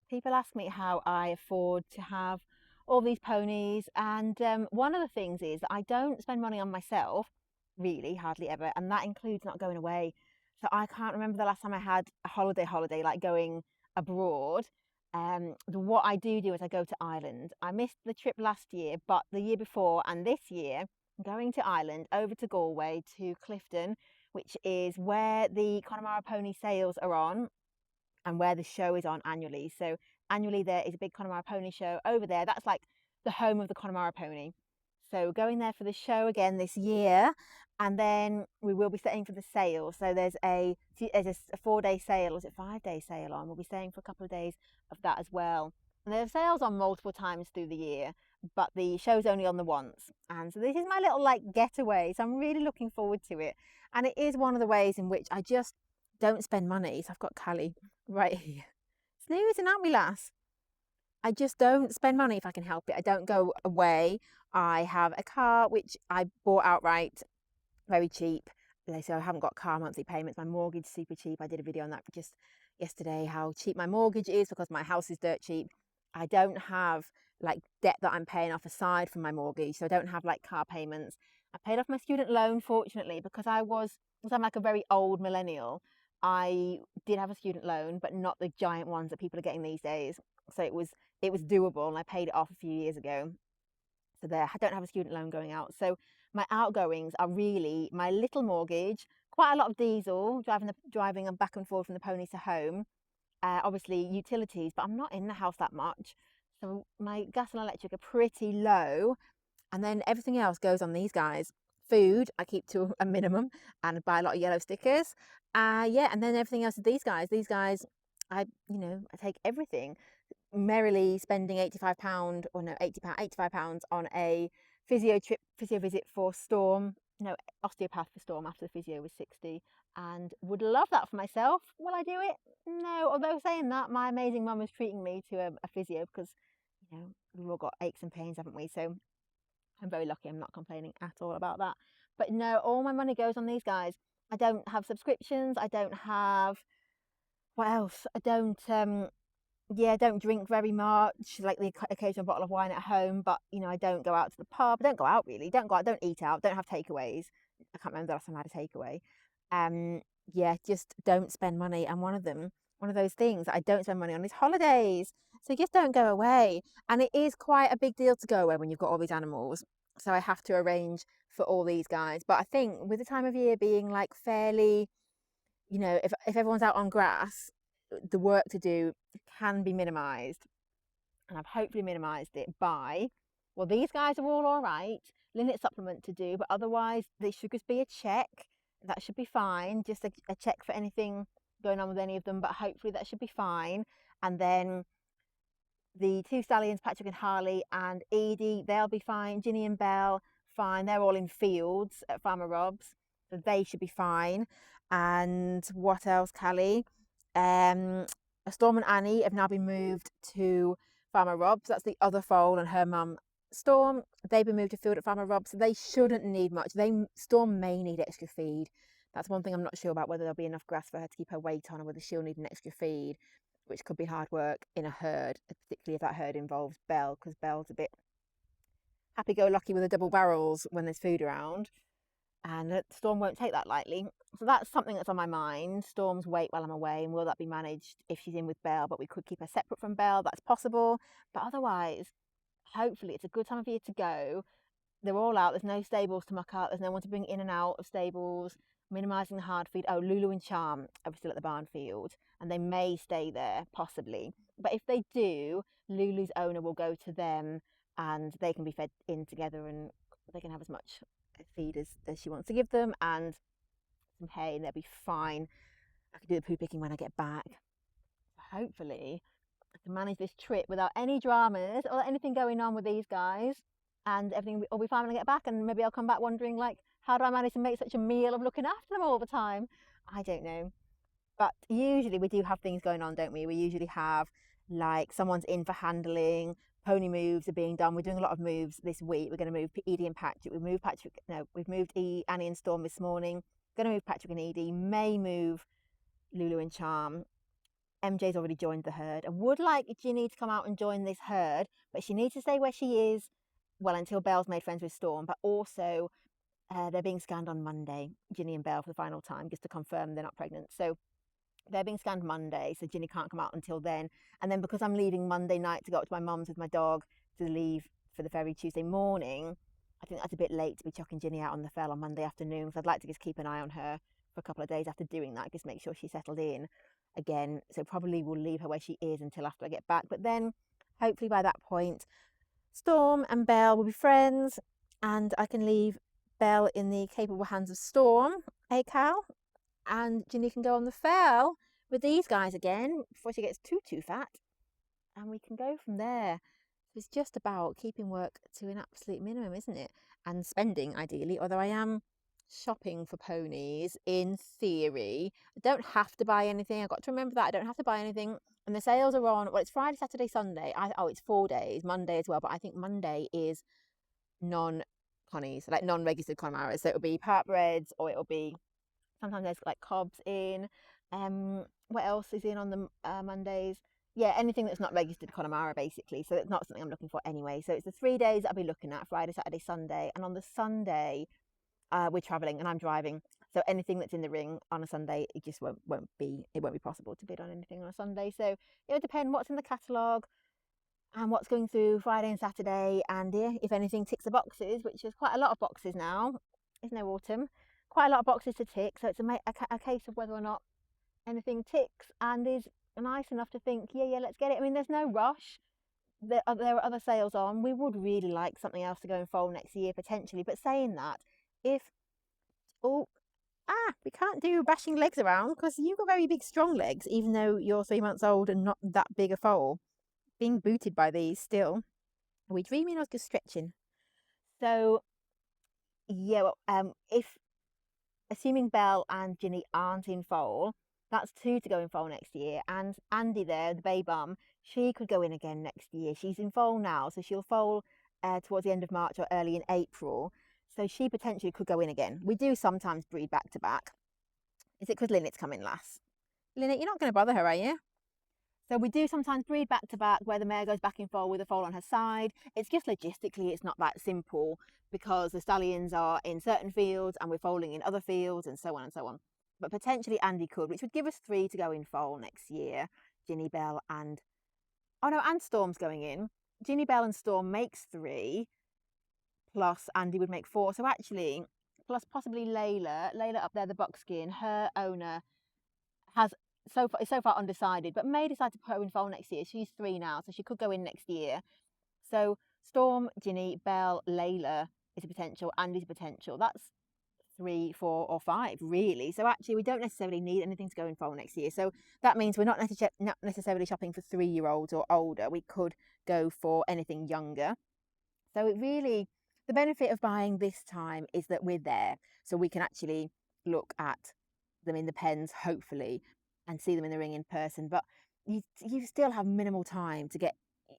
People ask me how I afford to have all these ponies, and one of the things is that I don't spend money on myself, really, hardly ever, and that includes not going away. So I can't remember the last time I had a holiday, like going abroad. What I do is I go to Ireland. I missed the trip last year, but the year before and this year, I'm going to Ireland, over to Galway, to Clifton, which is where the Connemara pony sales are on and where the show is on annually. So annually there is a big Connemara pony show over there. That's like the home of the Connemara pony. So going there for the show again this year, and then we will be staying for the sale. So there's a 4-day sale, or is it 5-day sale on? We'll be staying for a couple of days of that as well. And there are sales on multiple times through the year, but the show's only on the once. And so this is my little like getaway. So I'm really looking forward to it. And it is one of the ways in which I just don't spend money. So I've got Callie right here. Snoozing at me, lass. I just don't spend money if I can help it. I don't go away. I have a car which I bought outright, very cheap. So I haven't got car monthly payments. My mortgage is super cheap. I did a video on that just yesterday, how cheap my mortgage is because my house is dirt cheap. I don't have like debt that I'm paying off aside from my mortgage. So I don't have like car payments. I paid off my student loan, fortunately, because I'm like a very old millennial. I did have a student loan, but not the giant ones that people are getting these days. So it was doable, and I paid it off a few years ago. So there, I don't have a student loan going out. So my outgoings are really my little mortgage, quite a lot of diesel, driving them back and forth from the ponies to home. Obviously utilities, but I'm not in the house that much. So my gas and electric are pretty low, and then everything else goes on these guys. Food I keep to a minimum and buy a lot of yellow stickers. Yeah, and then everything else is these guys. These guys, I take everything, merrily spending £85 or no, £85 on a physio visit for Storm. No, osteopath for Storm after the physio was 60, and would love that for myself. Will I do it? No, although saying that, my amazing mum is treating me to a physio because, we've all got aches and pains, haven't we? So I'm very lucky. I'm not complaining at all about that. But no, all my money goes on these guys. I don't have subscriptions. I don't have, what else? I don't drink very much, like the occasional bottle of wine at home, but I don't go out to the pub. I don't go out really. Don't go out, don't eat out, don't have takeaways. I can't remember the last time I had a takeaway. Um, yeah, just don't spend money. And one of those things that I don't spend money on is holidays. So just don't go away. And it is quite a big deal to go away when you've got all these animals. So I have to arrange for all these guys. But I think with the time of year being like fairly, if everyone's out on grass, the work to do can be minimized. And I've hopefully minimized it by, well, these guys are all right, limit supplement to do, but otherwise there should just be a check. That should be fine. Just a check for anything going on with any of them, but hopefully that should be fine. And then the two stallions, Patrick and Harley, and Edie, they'll be fine. Ginny and Belle, fine. They're all in fields at Farmer Rob's, so they should be fine. And what else, Callie? Um, Storm and Annie have now been moved to Farmer Rob's. That's the other foal and her mum, Storm. They've been moved to field at Farmer Rob's, so they shouldn't need much. Storm may need extra feed. That's one thing I'm not sure about, whether there'll be enough grass for her to keep her weight on, or whether she'll need an extra feed, which could be hard work in a herd, particularly if that herd involves Belle, because Belle's a bit happy-go-lucky with the double barrels when there's food around, and Storm won't take that lightly. So that's something that's on my mind. Storm's weight while I'm away, and will that be managed if she's in with Belle? But we could keep her separate from Belle. That's possible. But otherwise, hopefully, it's a good time of year to go. They're all out. There's no stables to muck out. There's no one to bring in and out of stables. Minimising the hard feed. Oh, Lulu and Charm are still at the barn field, and they may stay there, possibly. But if they do, Lulu's owner will go to them, and they can be fed in together, and they can have as much feed as she wants to give them, and some hay, and they'll be fine. I can do the poo picking when I get back. Hopefully, I can manage this trip without any dramas or anything going on with these guys, and everything will be fine when I get back. And maybe I'll come back wondering, like, how do I manage to make such a meal of looking after them all the time? I don't know. But usually we do have things going on, don't we? We usually have, like, someone's in for handling, pony moves are being done. We're doing a lot of moves this week. We're going to move Edie and Patrick. We've moved Annie and Storm this morning. Going to move Patrick and Edie. May move Lulu and Charm. MJ's already joined the herd and would like Ginny to come out and join this herd, but she needs to stay where she is, well, until Belle's made friends with Storm. But also, they're being scanned on Monday, Ginny and Belle, for the final time, just to confirm they're not pregnant. So they're being scanned Monday, so Ginny can't come out until then. And then because I'm leaving Monday night to go up to my mum's with my dog to leave for the ferry Tuesday morning, I think that's a bit late to be chucking Ginny out on the fell on Monday afternoon. So I'd like to just keep an eye on her for a couple of days after doing that, just make sure she's settled in again. So probably we'll leave her where she is until after I get back. But then hopefully by that point, Storm and Belle will be friends, and I can leave Belle in the capable hands of Storm, Cal, and Ginny can go on the fell with these guys again before she gets too fat, and we can go from there. So it's just about keeping work to an absolute minimum, isn't it? And spending, ideally, although I am shopping for ponies in theory. I don't have to buy anything. I've got to remember that I don't have to buy anything. And the sales are on, well, it's Friday, Saturday, Sunday. It's 4 days, Monday as well, but I think Monday is non-connies, like non-registered Connemara. So it'll be Partbreds, or it'll be, sometimes there's like Cobs in. What else is in on the Mondays? Yeah, anything that's not registered Connemara, basically. So it's not something I'm looking for anyway. So it's the 3 days I'll be looking at: Friday, Saturday, Sunday. And on the Sunday, we're traveling and I'm driving. So anything that's in the ring on a Sunday, it just won't be possible to bid on anything on a Sunday. So it'll depend what's in the catalogue and what's going through Friday and Saturday, and if anything ticks the boxes, which is quite a lot of boxes now. It's no autumn, quite a lot of boxes to tick. So it's a case of whether or not anything ticks and is nice enough to think, yeah, let's get it. I mean, there's no rush. There are other sales on. We would really like something else to go and foal next year potentially. But saying that, if we can't do bashing legs around because you've got very big strong legs, even though you're 3 months old and not that big a foal. Being booted by these still. Are we dreaming or just stretching? So yeah, if assuming Belle and Ginny aren't in foal, that's 2 to go in foal next year. And Andy there, the bay bum, she could go in again next year. She's in foal now, so she'll foal towards the end of March or early in April. So she potentially could go in again. We do sometimes breed back to back. Is it because Linnet's coming last? Linnet, you're not going to bother her, are you? So we do sometimes breed back to back where the mare goes back in foal with a foal on her side. It's just logistically, it's not that simple because the stallions are in certain fields and we're foaling in other fields and so on and so on. But potentially Andy could, which would give us 3 to go in foal next year. Ginny, Belle and... Oh no, and Storm's going in. Ginny, Belle and Storm makes 3, plus Andy would make 4. So actually, plus possibly Layla up there, the buckskin, her owner is so far undecided, but may decide to put her in foal next year. She's 3 now, so she could go in next year. So Storm, Ginny, Belle, Layla is a potential, Andy's a potential. That's 3, 4 or 5 really. So actually we don't necessarily need anything to go in foal next year. So that means we're not necessarily shopping for 3-year-olds or older. We could go for anything younger. So it really, the benefit of buying this time is that we're there, so we can actually look at them in the pens, hopefully, and see them in the ring in person. But you still have minimal time to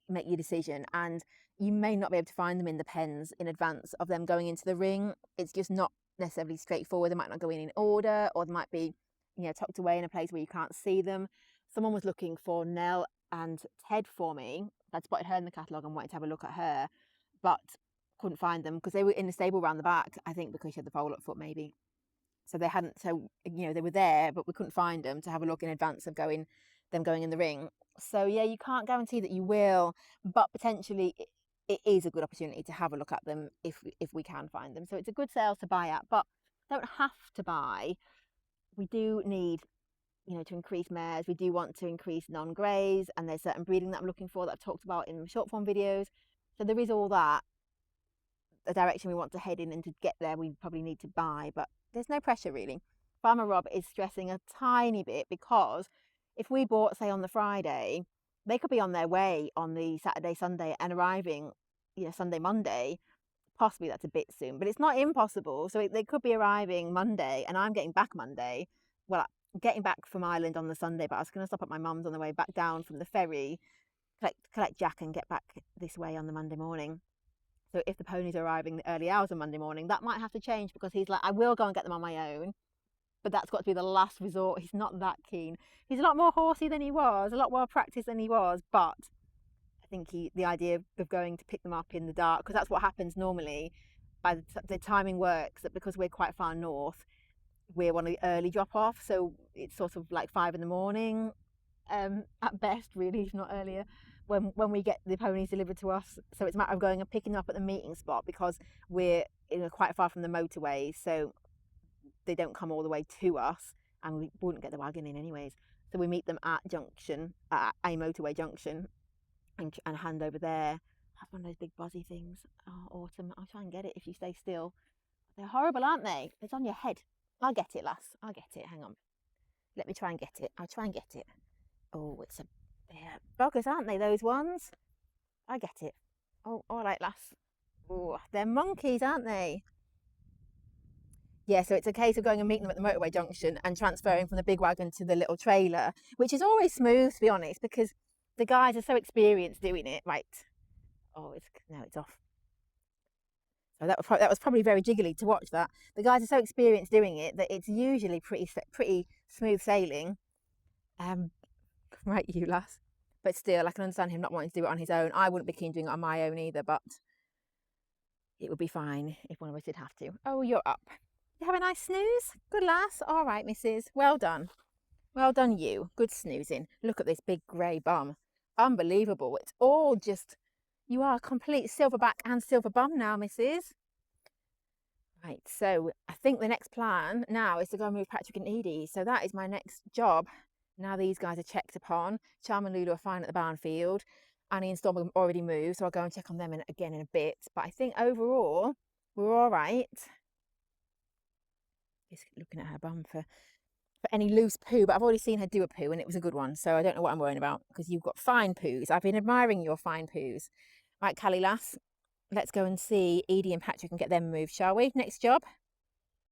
make your decision, and you may not be able to find them in the pens in advance of them going into the ring. It's just not necessarily straightforward. They might not go in order, or they might be, tucked away in a place where you can't see them. Someone was looking for Nell and Ted for me. I'd spotted her in the catalogue and wanted to have a look at her, but couldn't find them because they were in the stable round the back, I think because she had the foal up foot maybe. So they hadn't, they were there, but we couldn't find them to have a look in advance of going in the ring. So yeah, you can't guarantee that you will, but potentially it is a good opportunity to have a look at them if we can find them. So it's a good sale to buy at, but don't have to buy. We do need, to increase mares. We do want to increase non-greys, and there's certain breeding that I'm looking for that I've talked about in short form videos. So there is all that, the direction we want to head in, and to get there we probably need to buy, but there's no pressure really. Farmer Rob is stressing a tiny bit because if we bought, say, on the Friday, they could be on their way on the Saturday, Sunday and arriving, Sunday, Monday. Possibly that's a bit soon, but it's not impossible. So they could be arriving Monday and I'm getting back Monday. Well, I'm getting back from Ireland on the Sunday, but I was going to stop at my mum's on the way back down from the ferry, collect Jack and get back this way on the Monday morning. So if the ponies are arriving the early hours of Monday morning, that might have to change because he's like, I will go and get them on my own. but that's got to be the last resort. He's not that keen. He's a lot more horsey than he was, a lot more practiced than he was, but I think the idea of going to pick them up in the dark, because that's what happens normally. By the timing works that because we're quite far north, we're one of the early drop off, so it's sort of like 5 in the morning, at best, really, if not earlier, when we get the ponies delivered to us. So it's a matter of going and picking them up at the meeting spot, because we're quite far from the motorway, so they don't come all the way to us, and we wouldn't get the wagon in anyways. So we meet them at a motorway junction, and hand over there. Have one of those big buzzy things. Oh, Autumn, I'll try and get it if you stay still. They're horrible, aren't they? It's on your head. I'll get it, lass. I'll get it. Hang on. Let me try and get it. I'll try and get it. Oh, they're buggers, aren't they, those ones? I get it. Oh, all right, lass. Oh, they're monkeys, aren't they? Yeah, so it's a case of going and meeting them at the motorway junction and transferring from the big wagon to the little trailer, which is always smooth, to be honest, because the guys are so experienced doing it. Right. Oh, it's off. So that was probably very jiggly to watch that. The guys are so experienced doing it that it's usually pretty smooth sailing. Right, you lass. But still, I can understand him not wanting to do it on his own. I wouldn't be keen doing it on my own either, but it would be fine if one of us did have to. Oh, you're up. You have a nice snooze? Good lass. All right, missus. Well done. Well done, you. Good snoozing. Look at this big grey bum. Unbelievable. It's all just... You are a complete silverback and silver bum now, missus. Right, so I think the next plan now is to go and move Patrick and Edie. So that is my next job. Now these guys are checked upon. Charm and Lulu are fine at the barn field. Annie and Storm have already moved, so I'll go and check on them again in a bit. But I think overall, we're all right. Just looking at her bum for any loose poo, but I've already seen her do a poo and it was a good one, so I don't know what I'm worrying about, because you've got fine poos. I've been admiring your fine poos. Right, Callie lass, let's go and see Edie and Patrick and get them moved, shall we? Next job.